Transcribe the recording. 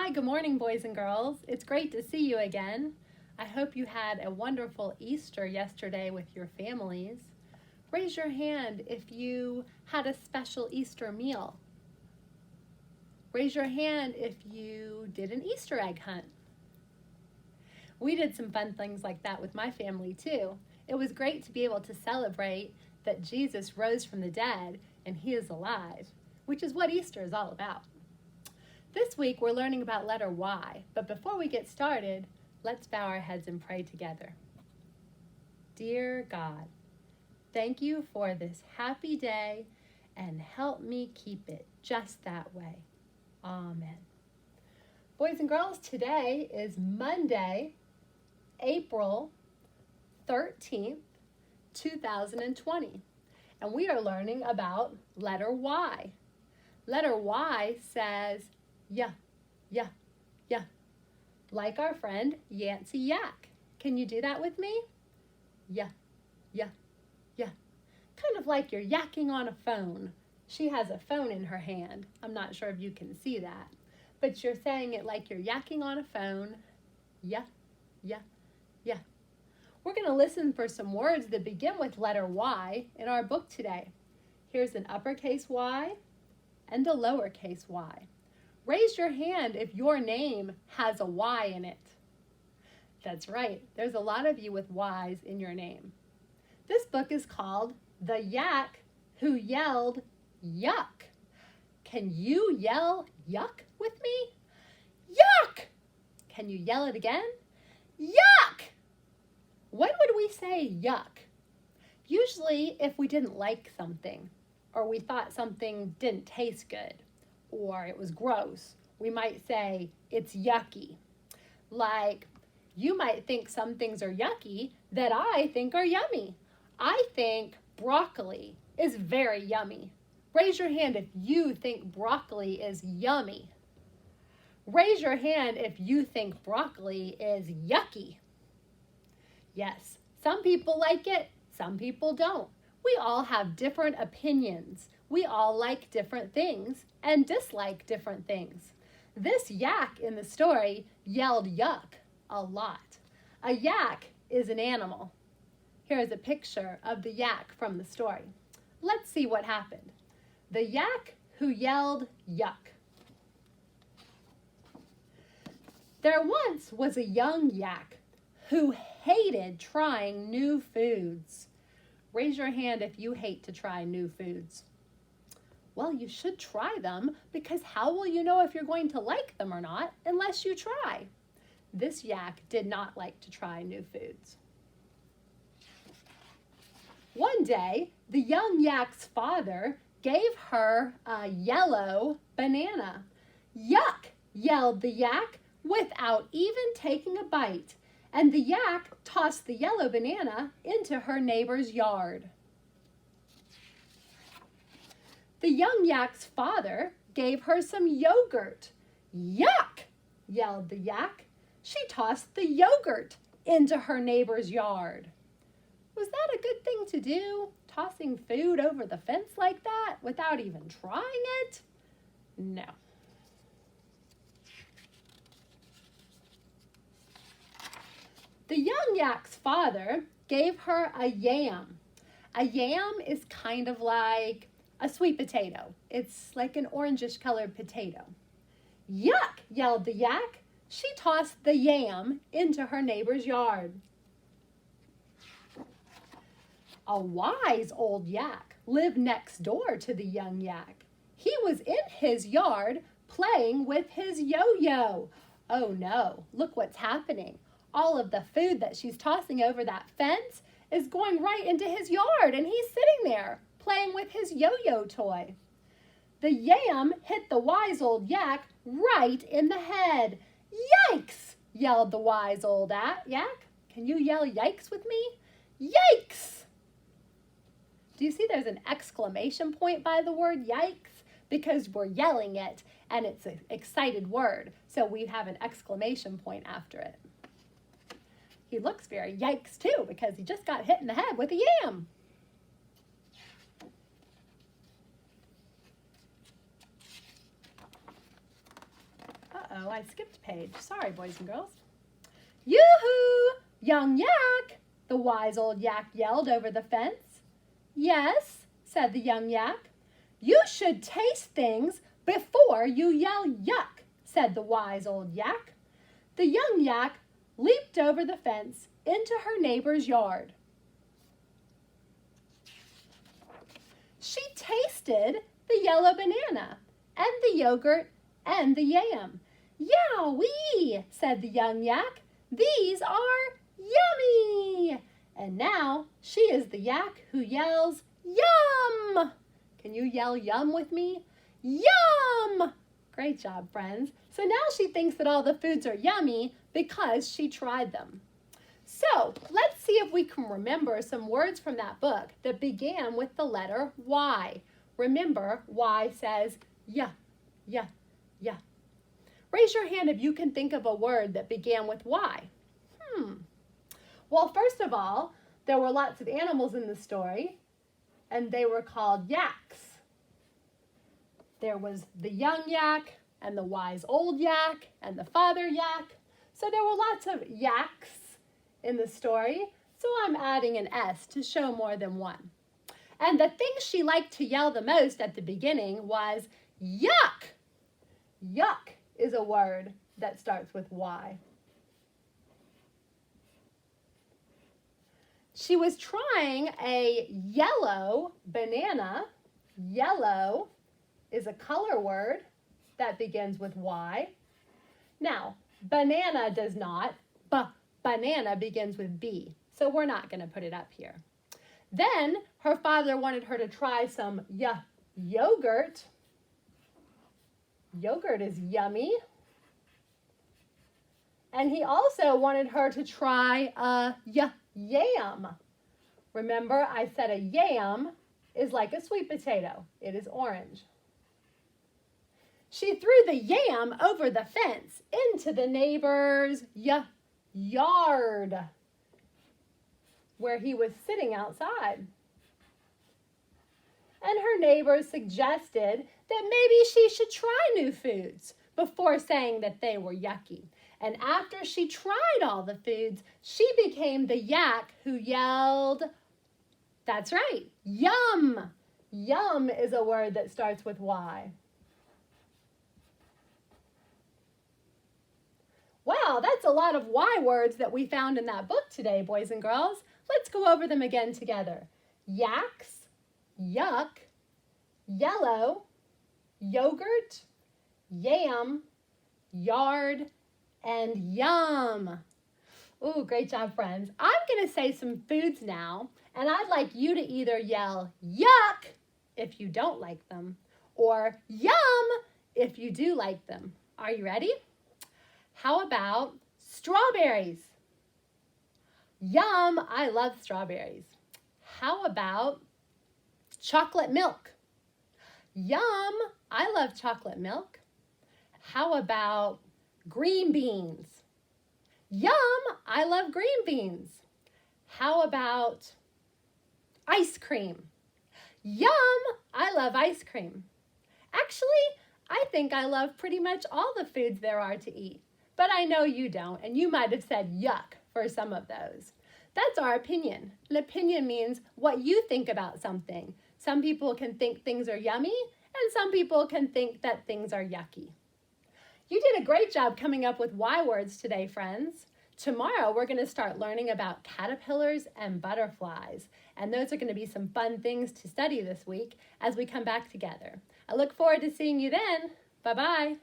Hi, good morning, boys and girls. It's great to see you again. I hope you had a wonderful Easter yesterday with your families. Raise your hand if you had a special Easter meal. Raise your hand if you did an Easter egg hunt. We did some fun things like that with my family too. It was great to be able to celebrate that Jesus rose from the dead and he is alive, which is what Easter is all about. This week we're learning about letter Y, but before we get started, let's bow our heads and pray together. Dear God, thank you for this happy day and help me keep it just that way. Amen. Boys and girls, today is Monday, April 13th, 2020, and we are learning about letter Y. Letter Y says yeah, yeah, yeah, like our friend Yancey Yak. Can you do that with me? Yeah, yeah, yeah. Kind of like you're yakking on a phone. She has a phone in her hand. I'm not sure if you can see that, but you're saying it like you're yakking on a phone. Yeah, yeah, yeah. We're going to listen for some words that begin with letter Y in our book today. Here's an uppercase Y and a lowercase y. Raise your hand if your name has a Y in it. That's right, there's a lot of you with Y's in your name. This book is called The Yak Who Yelled Yuck. Can you yell yuck with me? Yuck! Can you yell it again? Yuck! When would we say yuck? Usually if we didn't like something, or we thought something didn't taste good, or it was gross, we might say it's yucky. Like, you might think some things are yucky that I think are yummy. I think broccoli is very yummy. Raise your hand if you think broccoli is yummy. Raise your hand if you think broccoli is yucky. Yes, some people like it, some people don't. We all have different opinions. We all like different things and dislike different things. This yak in the story yelled yuck a lot. A yak is an animal. Here is a picture of the yak from the story. Let's see what happened. The yak who yelled yuck. There once was a young yak who hated trying new foods. Raise your hand if you hate to try new foods. Well, you should try them because how will you know if you're going to like them or not unless you try? This yak did not like to try new foods. One day, the young yak's father gave her a yellow banana. Yuck, yelled the yak without even taking a bite, and the yak tossed the yellow banana into her neighbor's yard. The young yak's father gave her some yogurt. Yuck, yelled the yak. She tossed the yogurt into her neighbor's yard. Was that a good thing to do, tossing food over the fence like that without even trying it? No. The young yak's father gave her a yam. A yam is kind of like a sweet potato. It's like an orangish colored potato. Yuck, yelled the yak. She tossed the yam into her neighbor's yard. A wise old yak lived next door to the young yak. He was in his yard playing with his yo-yo. Oh no, look what's happening. All of the food that she's tossing over that fence is going right into his yard, and he's sitting there playing with his yo-yo toy. The yam hit the wise old yak right in the head. Yikes, yelled the wise old yak. Can you yell yikes with me? Yikes! Do you see there's an exclamation point by the word yikes? Because we're yelling it, and it's an excited word, so we have an exclamation point after it. He looks very yikes too because he just got hit in the head with a yam. Uh-oh, I skipped page. Sorry, boys and girls. Yoo-hoo! Young yak! The wise old yak yelled over the fence. Yes, said the young yak. You should taste things before you yell yuck, said the wise old yak. The young yak leaped over the fence into her neighbor's yard. She tasted the yellow banana and the yogurt and the yam. Yowie, said the young yak. These are yummy. And now she is the yak who yells, yum. Can you yell yum with me? Yum! Great job, friends. So now she thinks that all the foods are yummy because she tried them. So let's see if we can remember some words from that book that began with the letter Y. Remember, Y says yeah, yeah, yeah. Raise your hand if you can think of a word that began with Y. Well, first of all, there were lots of animals in the story, and they were called yaks. There was the young yak, and the wise old yak, and the father yak. So there were lots of yaks in the story, so I'm adding an S to show more than one. And the thing she liked to yell the most at the beginning was yuck. Yuck is a word that starts with Y. She was trying a yellow banana. Yellow is a color word that begins with Y. Now, banana does not. Banana begins with B, so we're not going to put it up here. Then her father wanted her to try some yogurt. Yogurt is yummy. And he also wanted her to try a yam. Remember, I said a yam is like a sweet potato. It is orange. She threw the yam over the fence into the neighbor's yard where he was sitting outside. And her neighbors suggested that maybe she should try new foods before saying that they were yucky. And after she tried all the foods, she became the yak who yelled, that's right, yum. Yum is a word that starts with Y. Wow, that's a lot of Y words that we found in that book today, boys and girls. Let's go over them again together. Yaks, yuck, yellow, yogurt, yam, yard, and yum. Ooh, great job, friends. I'm going to say some foods now, and I'd like you to either yell yuck if you don't like them, or yum if you do like them. Are you ready? How about strawberries? Yum, I love strawberries. How about chocolate milk? Yum, I love chocolate milk. How about green beans? Yum, I love green beans. How about ice cream? Yum, I love ice cream. Actually, I think I love pretty much all the foods there are to eat. But I know you don't, and you might have said yuck for some of those. That's our opinion. An opinion means what you think about something. Some people can think things are yummy, and some people can think that things are yucky. You did a great job coming up with Y words today, friends. Tomorrow, we're going to start learning about caterpillars and butterflies, and those are going to be some fun things to study this week as we come back together. I look forward to seeing you then. Bye-bye.